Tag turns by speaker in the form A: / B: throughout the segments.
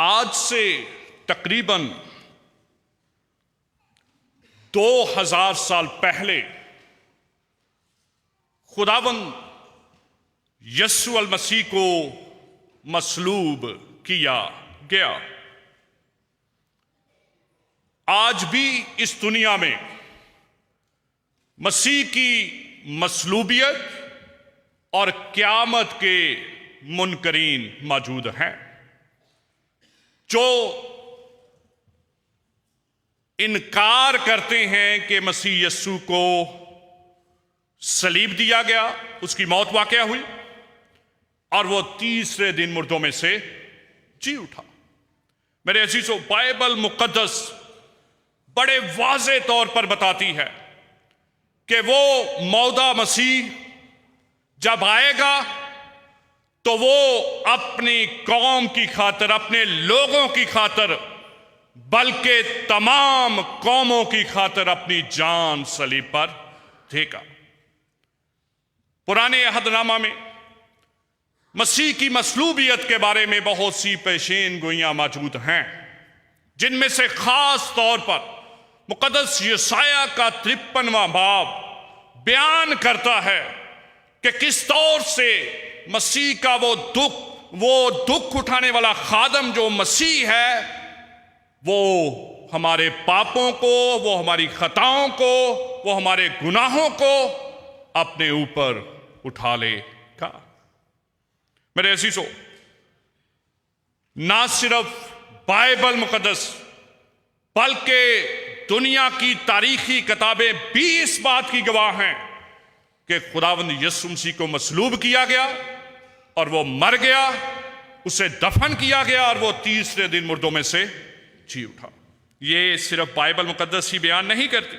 A: आज से तकरीबन 2000 साल पहले खुदावंद यस्सु अल मसीह को मसलूब किया गया। आज भी इस दुनिया में मसीह की मसलूबियत और क़यामत के मुनकरीन मौजूद हैं, जो इनकार करते हैं कि मसीह यस्सु को सलीब दिया गया, उसकी मौत वाक़या हुई और वो तीसरे दिन मुर्दों में से जी उठा। मेरे अजीजों, बाइबल मुक़द्दस बड़े वाज़े तौर पर बताती है कि वो मौदा मसीह जब आएगा तो वो अपनी कौम की खातिर, अपने लोगों की खातिर, बल्कि तमाम कौमों की खातिर अपनी जान सलीब पर देगा। पुराने अहदनामा में मसीह की मसलूबियत के बारे में बहुत सी पेशेन गोइयां मौजूद हैं, जिनमें से खास तौर पर मुक़द्दस यशायाह का 53वां बाब बयान करता है कि किस तौर से मसीह का वो दुख उठाने वाला खादम जो मसीह है, वो हमारे पापों को, वो हमारी खताओं को, वो हमारे गुनाहों को अपने ऊपर उठा लेगा। मेरे अजीजों, ना सिर्फ बाइबल मुक़द्दस बल्कि दुनिया की तारीखी किताबें भी इस बात की गवाह हैं कि खुदावंद यीशु मसीह को मसलूब किया गया और वो मर गया, उसे दफन किया गया और वो तीसरे दिन मुर्दों में से जी उठा। ये सिर्फ बाइबल मुक़द्दस ही बयान नहीं करती,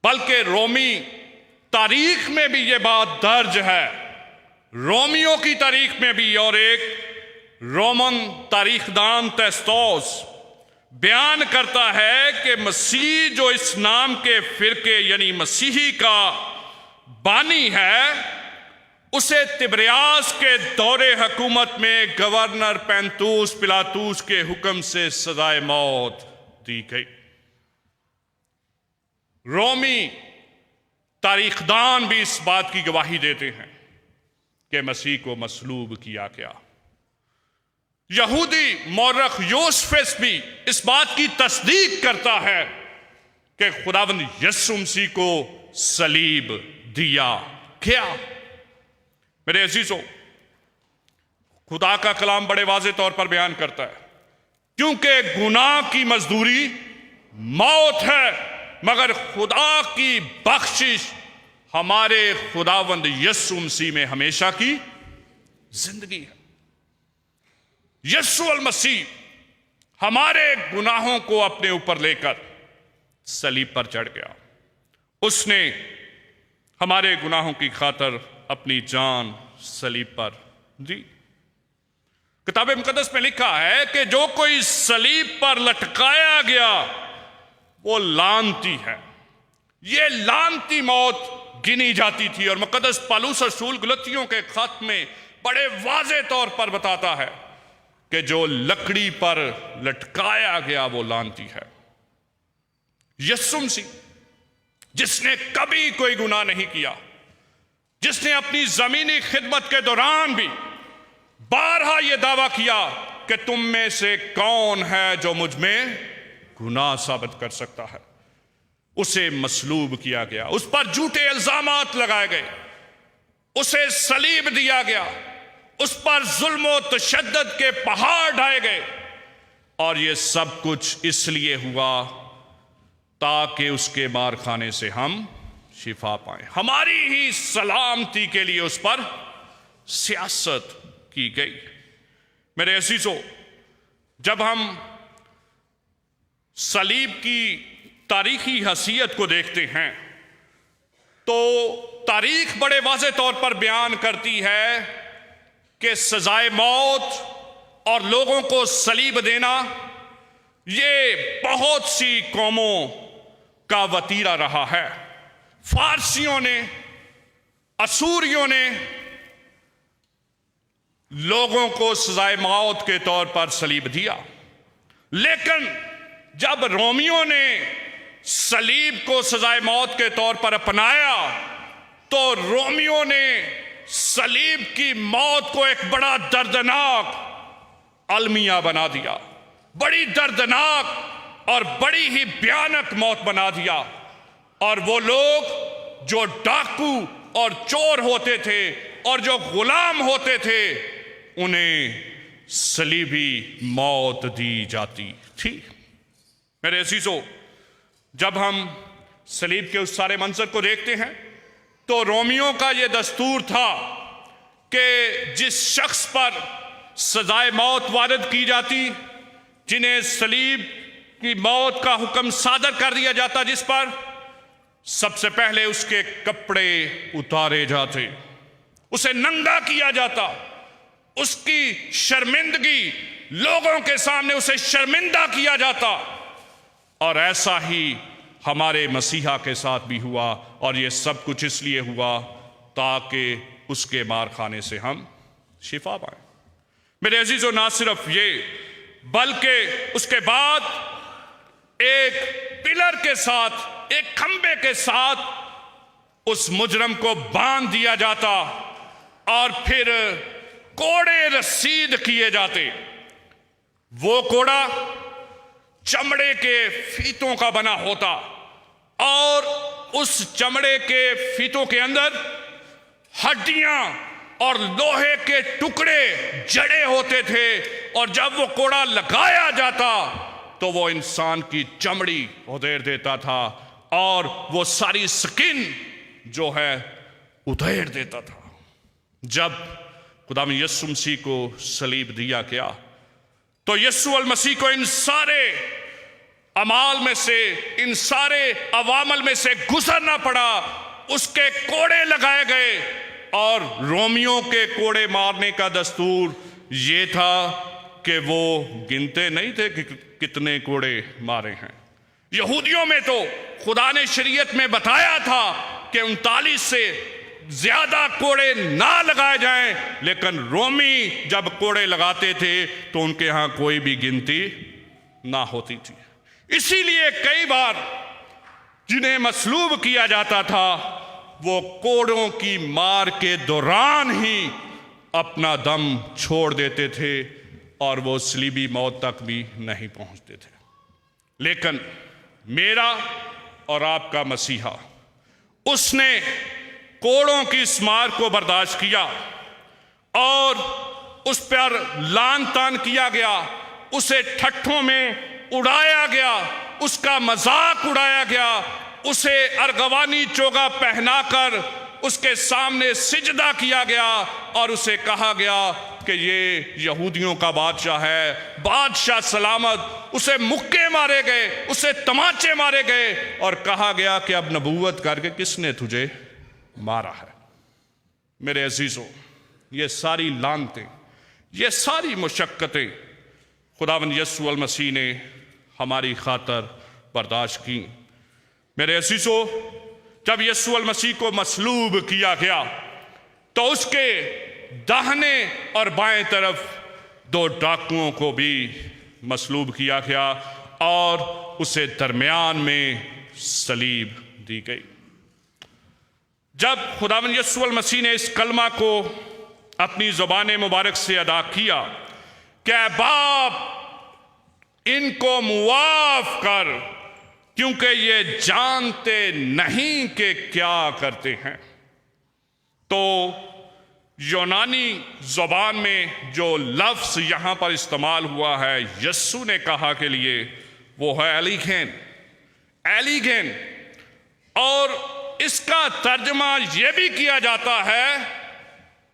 A: बल्कि रोमी तारीख में भी ये बात दर्ज है, रोमियों की तारीख में भी। और एक रोमन तारीखदान तैस्तोस बयान करता है कि मसीह जो इस नाम के फिरके यानी मसीही का बानी है, उसे तिब्रियास के दौरे हुकूमत में गवर्नर पैंतुस पिलातुस के हुक्म से सजाए मौत दी गई। रोमी तारीखदान भी इस बात की गवाही देते हैं कि मसीह को मसलूब किया गया। यहूदी मौरख योसेफस भी इस बात की तस्दीक करता है कि खुदावंद यीशु मसीह को सलीब दिया गया। मेरे अजीजों, खुदा का कलाम बड़े वाज़े तौर पर बयान करता है, क्योंकि गुनाह की मजदूरी मौत है, मगर खुदा की बख्शिश हमारे खुदावंद यीशु मसीह में हमेशा की जिंदगी है। यीशु अल मसीह हमारे गुनाहों को अपने ऊपर लेकर सलीब पर चढ़ गया। उसने हमारे गुनाहों की खातिर अपनी जान सलीब पर दी। किताब मुक़द्दस में लिखा है कि जो कोई सलीब पर लटकाया गया वो लानती है। ये लानती मौत गिनी जाती थी। और मुक़द्दस पौलुस रसूल गलतियों के खत में बड़े वाज़े तौर पर बताता है कि जो लकड़ी पर लटकाया गया वो लानती है। यीशु मसीह, जिसने कभी कोई गुनाह नहीं किया, जिसने अपनी जमीनी खिदमत के दौरान भी बारहा यह दावा किया कि तुम में से कौन है जो मुझ में गुनाह साबित कर सकता है, उसे मसलूब किया गया, उस पर झूठे इल्जामात लगाए गए, उसे सलीब दिया गया, उस पर जुल्म और तशद्दुद के पहाड़ ढाए गए। और ये सब कुछ इसलिए हुआ ताकि उसके मार खाने से हम शिफा पाएं। हमारी ही सलामती के लिए उस पर सियासत की गई। मेरे अजीजों, जब हम सलीब की तारीखी हसीयत को देखते हैं तो तारीख बड़े वाज़े तौर पर बयान करती है कि सजाए मौत और लोगों को सलीब देना ये बहुत सी कौमों का वतीरा रहा है। फारसियों ने, असूरियों ने, लोगों को सजाए मौत के तौर पर सलीब दिया। लेकिन जब रोमियों ने सलीब को सजाए मौत के तौर पर अपनाया तो रोमियों ने सलीब की मौत को एक बड़ा दर्दनाक अलमिया बना दिया, बड़ी दर्दनाक और बड़ी ही भयानक मौत बना दिया। और वो लोग जो डाकू और चोर होते थे और जो गुलाम होते थे, उन्हें सलीबी मौत दी जाती थी। मेरे अजीजों, जब हम सलीब के उस सारे मंजर को देखते हैं तो रोमियों का यह दस्तूर था कि जिस शख्स पर सजाए मौत वारद की जाती, जिन्हें सलीब की मौत का हुक्म सादर कर दिया जाता, जिस पर सबसे पहले उसके कपड़े उतारे जाते, उसे नंगा किया जाता, उसकी शर्मिंदगी लोगों के सामने उसे शर्मिंदा किया जाता। और ऐसा ही हमारे मसीहा के साथ भी हुआ, और ये सब कुछ इसलिए हुआ ताकि उसके मार खाने से हम शिफा पाएं। मेरे अजीजों, ना सिर्फ ये बल्कि उसके बाद एक पिलर के साथ, एक खंबे के साथ उस मुजरम को बांध दिया जाता और फिर कोड़े रसीद किए जाते। वो कोड़ा चमड़े के फीतों का बना होता और उस चमड़े के फीतों के अंदर हड्डियां और लोहे के टुकड़े जड़े होते थे, और जब वो कोड़ा लगाया जाता तो वो इंसान की चमड़ी उधेड़ देता था और वो सारी स्किन जो है उधेड़ देता था। जब खुदा में यीशु मसीह को सलीब दिया गया तो यीशु अल मसीह को इन सारे अमाल में से, इन सारे अवामल में से गुजरना पड़ा। उसके कोड़े लगाए गए, और रोमियों के कोड़े मारने का दस्तूर ये था कि वो गिनते नहीं थे कि कितने कोड़े मारे हैं। यहूदियों में तो खुदा ने शरीयत में बताया था कि 39 से ज्यादा कोड़े ना लगाए जाएं, लेकिन रोमी जब कोड़े लगाते थे तो उनके यहां कोई भी गिनती ना होती थी। इसीलिए कई बार जिन्हें मसलूब किया जाता था वो कोड़ों की मार के दौरान ही अपना दम छोड़ देते थे और वो सलीबी मौत तक भी नहीं पहुंचते थे। लेकिन मेरा और आपका मसीहा, उसने कोड़ों की इस मार को बर्दाश्त किया और उस पर लान तान किया गया, उसे ठट्ठों में उड़ाया गया, उसका मजाक उड़ाया गया, उसे अर्गवानी चोगा पहनाकर उसके सामने सिजदा किया गया और उसे कहा गया कि ये यहूदियों का बादशाह है, बादशाह सलामत। उसे मुक्के मारे गए, उसे तमाचे मारे गए और कहा गया कि अब नबूवत करके किसने तुझे मारा है। मेरे अजीजों, ये सारी लानतें, ये सारी मुशक्कतें खुदावंद यीशु अल मसीह ने हमारी खातर बर्दाश्त की। मेरे अजीजों, जब यीशु अल मसीह को मसलूब किया गया तो उसके दाहिने और बाएं तरफ 2 डाकुओं को भी मसलूब किया गया और उसे दरमियान में सलीब दी गई। जब खुदावंद यीशु अल मसीह ने इस कलमा को अपनी ज़ुबान मुबारक से अदा किया कि बाप इनको मुआफ कर, क्योंकि ये जानते नहीं कि क्या करते हैं, तो यूनानी ज़ुबान में जो लफ्ज़ यहाँ पर इस्तेमाल हुआ है यीशु ने कहा के लिए, वो है एलीगेन, एलीगेन। और इसका तर्जमा यह भी किया जाता है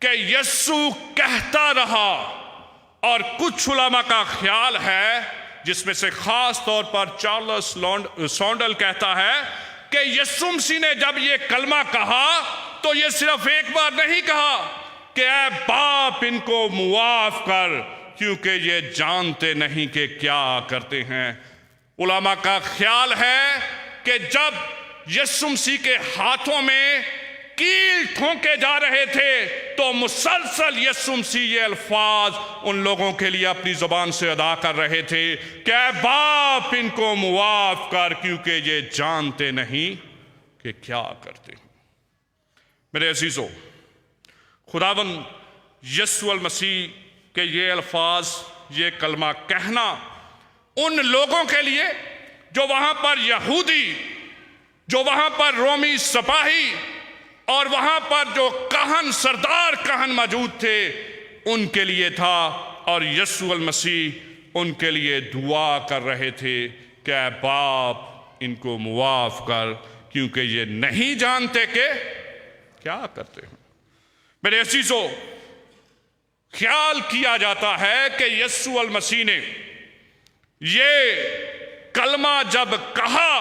A: कि यीशु कहता रहा। और कुछ उलमा का ख्याल है, जिसमें से खास तौर पर चार्ल्स सॉन्डल कहता है कि यीशु मसीह ने जब ये कलमा कहा तो ये सिर्फ एक बार नहीं कहा कि ऐ बाप इनको मुआफ कर, क्योंकि ये जानते नहीं कि क्या करते हैं। उलमा का ख्याल है कि जब यीशु मसीह के हाथों में कील ठोंके जा रहे थे, तो मुसलसल यीशु मसीह ये अल्फाज उन लोगों के लिए अपनी जुबान से अदा कर रहे थे कि ऐ बाप इनको मुआफ कर, क्योंकि ये जानते नहीं कि क्या करते हैं। मेरे अजीजों, खुदावंद यीशु मसीह के ये अल्फाज, ये कलमा कहना उन लोगों के लिए जो वहां पर यहूदी, जो वहां पर रोमी सिपाही और वहां पर जो कहन, सरदार कहन मौजूद थे, उनके लिए था। और यीशु मसीह उनके लिए दुआ कर रहे थे कि ऐ बाप इनको मुआफ कर, क्योंकि ये नहीं जानते कि क्या करते हैं। मेरे अजीजों, ख्याल किया जाता है कि यीशु मसीह ने ये कलमा जब कहा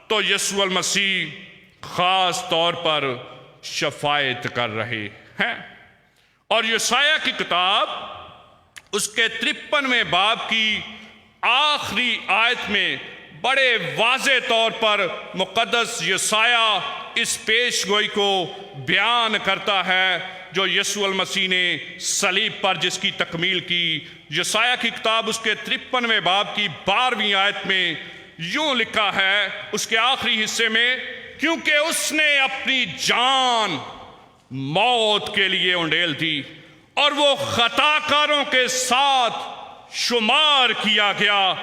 A: तो यीशु मसीह खास तौर पर शफायत कर रहे हैं। और यशायाह की किताब उसके 53वें बाब की आखिरी आयत में बड़े वाज़े तौर पर मुक़द्दस यशायाह इस पेशगोई को बयान करता है जो यीशु मसीह ने सलीब पर जिसकी तकमील की। यशायाह की किताब उसके 53वें बाब की 12वीं आयत में यूं लिखा है उसके आखिरी हिस्से में, क्योंकि उसने अपनी जान मौत के लिए उंडेल दी और वो खताकारों के साथ शुमार किया गया,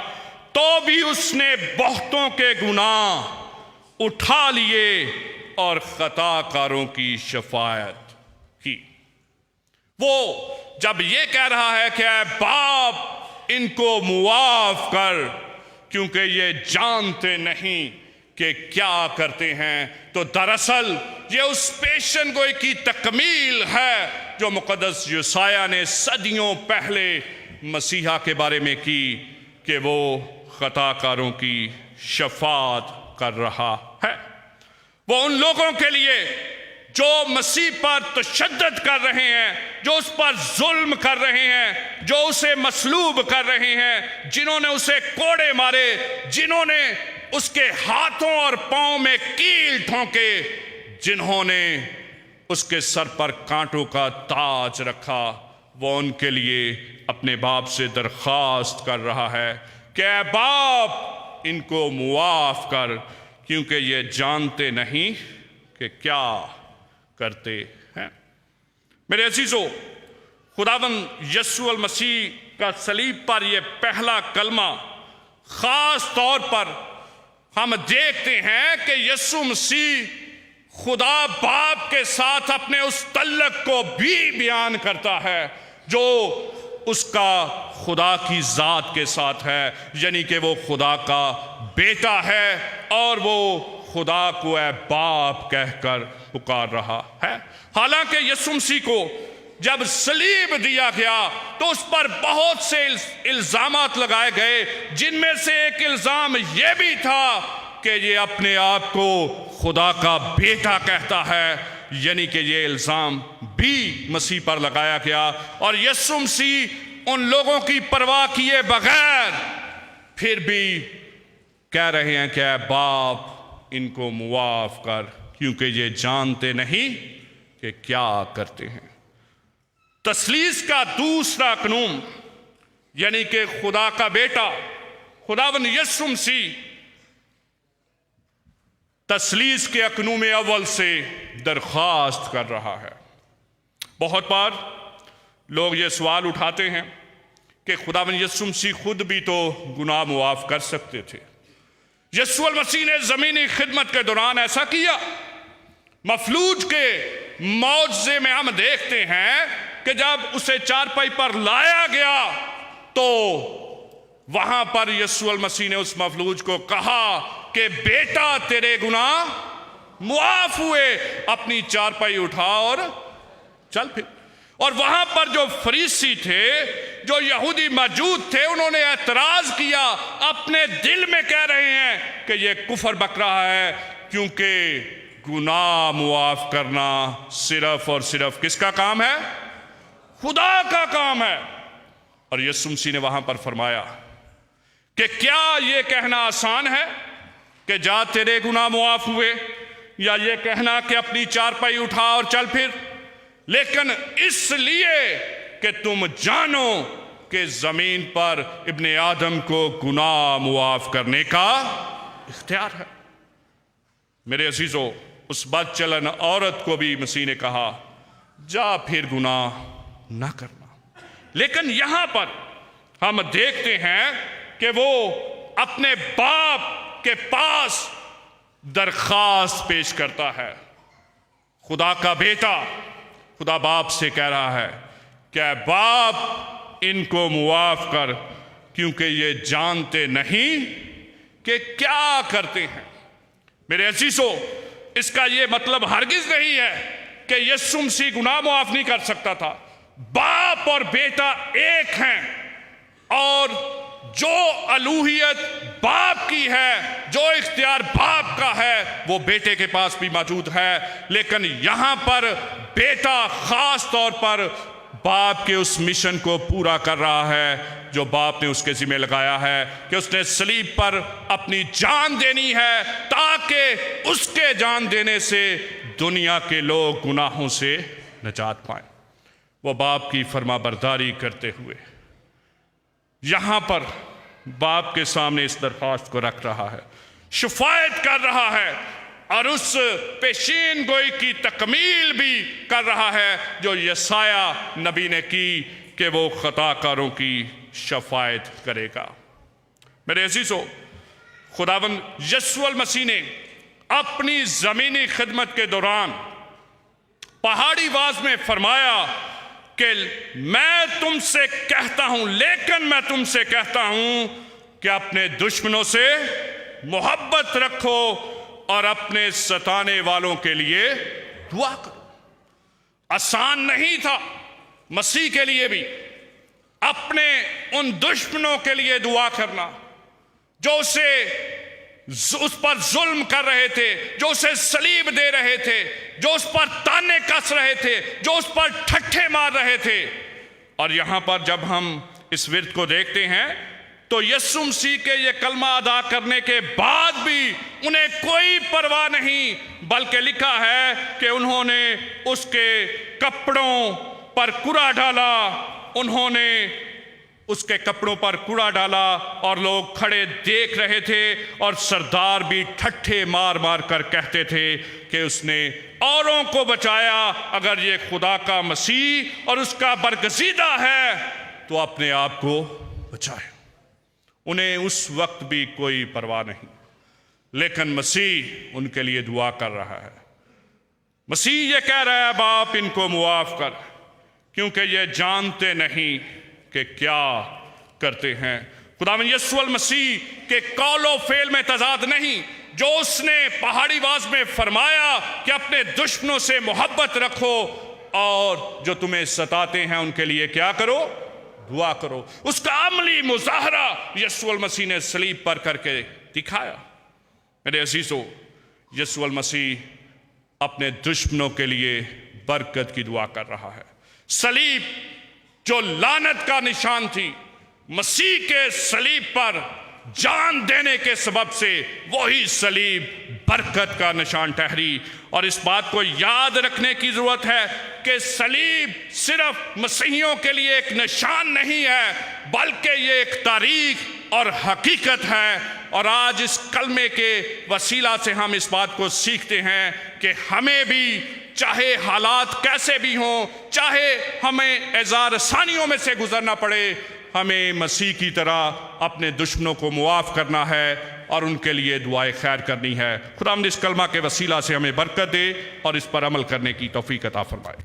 A: तो भी उसने बहुतों के गुनाह उठा लिए और खताकारों की शफायत की। वो जब ये कह रहा है कि ऐ बाप इनको मुआफ कर, क्योंकि ये जानते नहीं कि क्या करते हैं, तो दरअसल ये उस पेशन गोई की तकमील है जो मुक़द्दस यशायाह ने सदियों पहले मसीहा के बारे में की कि वो खताकारों की शफात कर रहा है। वो उन लोगों के लिए जो मसीह पर तशद्दुद कर रहे हैं, जो उस पर जुल्म कर रहे हैं, जो उसे मसलूब कर रहे हैं, जिन्होंने उसे कोड़े मारे, जिन्होंने उसके हाथों और पांव में कील ठोंके, जिन्होंने उसके सर पर कांटों का ताज रखा, वो उनके लिए अपने बाप से दरख्वास्त कर रहा है कि ऐ बाप इनको मुआफ कर, क्योंकि ये जानते नहीं कि क्या करते हैं। मेरे अजीजों, खुदावंद यीशु मसीह का सलीब पर यह पहला कलमा, खास तौर पर हम देखते हैं कि यीशु मसीह खुदा बाप के साथ अपने उस तल्लक को भी बयान करता है जो उसका खुदा की ज़ात के साथ है, यानी कि वो खुदा का बेटा है और वो खुदा को ऐ बाप कहकर पुकार रहा है। हालांकि यीशु मसीह को जब सलीब दिया गया तो उस पर बहुत से इल्जामात लगाए गए, जिनमें से एक इल्जाम यह भी था कि ये अपने आप को खुदा का बेटा कहता है, यानी कि ये इल्जाम भी मसीह पर लगाया गया। और यीशु मसीह उन लोगों की परवाह किए बगैर फिर भी कह रहे हैं कि ऐ बाप इनको मुआफ कर, क्योंकि ये जानते नहीं कि क्या करते हैं। तस्लीस का दूसरा कानून, यानी कि खुदा का बेटा खुदावंद यीशु मसीह तस्लीस के अकनूम अव्वल से दरख्वास्त कर रहा है। बहुत बार लोग ये सवाल उठाते हैं कि खुदावंद यीशु मसीह खुद भी तो गुनाह मुआफ कर सकते थे। यीशु मसीह ने ज़मीनी खिदमत के दौरान ऐसा किया। मफलूज के मौजज़े में हम देखते हैं कि जब उसे चारपाई पर लाया गया तो वहां पर यीशु मसीह ने उस मफलूज को कहा कि बेटा तेरे गुनाह मुआफ हुए, अपनी चारपाई उठा और चल फिर। और वहां पर जो फरीसी थे, जो यहूदी मौजूद थे, उन्होंने एतराज किया, अपने दिल में कह रहे हैं कि ये कुफर बक रहा है, क्योंकि गुनाह मुआफ करना सिर्फ और सिर्फ किसका काम है? खुदा का काम है। और यीशु मसीह ने वहां पर फरमाया कि क्या ये कहना आसान है कि जा तेरे गुनाह मुआफ हुए, या ये कहना कि अपनी चारपाई उठा और चल फिर, लेकिन इसलिए कि तुम जानो कि ज़मीन पर इब्ने आदम को गुनाह मुआफ़ करने का इख्तियार है। मेरे अजीज़ों, उस बदचलन औरत को भी मसीह ने कहा, जा फिर गुनाह ना करना। लेकिन यहां पर हम देखते हैं कि वो अपने बाप के पास दरख्वास्त पेश करता है। खुदा का बेटा खुदा बाप से कह रहा है, क्या बाप इनको मुआफ़ कर, क्योंकि ये जानते नहीं कि क्या करते हैं। मेरे अजीज़ों, इसका ये मतलब हरगिज़ नहीं है कि यीशु मसीह गुनाह मुआफ़ नहीं कर सकता था। बाप और बेटा एक हैं, और जो अलूहियत बाप की है, जो इख्तियार बाप का है, वो बेटे के पास भी मौजूद है। लेकिन यहाँ पर बेटा ख़ास तौर पर बाप के उस मिशन को पूरा कर रहा है जो बाप ने उसके ज़िम्मे लगाया है, कि उसने सलीब पर अपनी जान देनी है ताकि उसके जान देने से दुनिया के लोग गुनाहों से निजात पाएं। वो बाप की फरमाबरदारी करते हुए यहाँ पर बाप के सामने इस दरख्वास्त को रख रहा है, शिफायत कर रहा है, और उस पेशीन गोई की तकमील भी कर रहा है जो यसाया नबी ने की कि वो खताकारों की शफायत करेगा। मेरे अजीज़ों, खुदावंद यीशु मसीह ने अपनी ज़मीनी खिदमत के दौरान पहाड़ी वाज में फरमाया कि मैं तुमसे कहता हूं, लेकिन मैं तुमसे कहता हूं कि अपने दुश्मनों से मोहब्बत रखो और अपने सताने वालों के लिए दुआ करो। आसान नहीं था मसीह के लिए भी अपने उन दुश्मनों के लिए दुआ करना जो उस पर जुल्म कर रहे थे, जो उसे सलीब दे रहे थे, जो उस पर ताने कस रहे थे, जो उस पर ठट्ठे मार रहे थे। और यहां पर जब हम इस विर्द को देखते हैं तो यीशु मसीह के ये कलमा अदा करने के बाद भी उन्हें कोई परवाह नहीं, बल्कि लिखा है कि उन्होंने उसके कपड़ों पर कूड़ा डाला, उन्होंने उसके कपड़ों पर कूड़ा डाला, और लोग खड़े देख रहे थे, और सरदार भी ठट्ठे मार मार कर कहते थे कि उसने औरों को बचाया। अगर ये खुदा का मसीह और उसका बरगज़ीदा है तो अपने आप को बचाए। उन्हें उस वक्त भी कोई परवाह नहीं, लेकिन मसीह उनके लिए दुआ कर रहा है। मसीह ये कह रहा है, बाप इनको मुआफ़ कर, क्योंकि ये जानते नहीं कि क्या करते हैं। खुदावंद यीशु मसीह के कौलो फेल में तजाद नहीं, जो उसने पहाड़ी वाज में फरमाया कि अपने दुश्मनों से मोहब्बत रखो और जो तुम्हें सताते हैं उनके लिए क्या करो, दुआ करो। उसका अमली मुजाहरा यीशु मसीह ने सलीब पर करके दिखाया। मेरे अजीजों, यीशु मसीह अपने दुश्मनों के लिए बरकत की दुआ कर रहा है। सलीब जो लानत का निशान थी, मसीह के सलीब पर जान देने के सबब से वही सलीब बरकत का निशान ठहरी। और इस बात को याद रखने की ज़रूरत है कि सलीब सिर्फ मसीहियों के लिए एक निशान नहीं है, बल्कि ये एक तारीख और हकीकत है। और आज इस कलमे के वसीला से हम इस बात को सीखते हैं कि हमें भी, चाहे हालात कैसे भी हों, चाहे हमें एज़ार आसानियों में से गुजरना पड़े, हमें मसीह की तरह अपने दुश्मनों को मुआफ़ करना है और उनके लिए दुआए खैर करनी है। खुदावंद इस कलमा के वसीला से हमें बरकत दे और इस पर अमल करने की तौफीक अता फरमाए।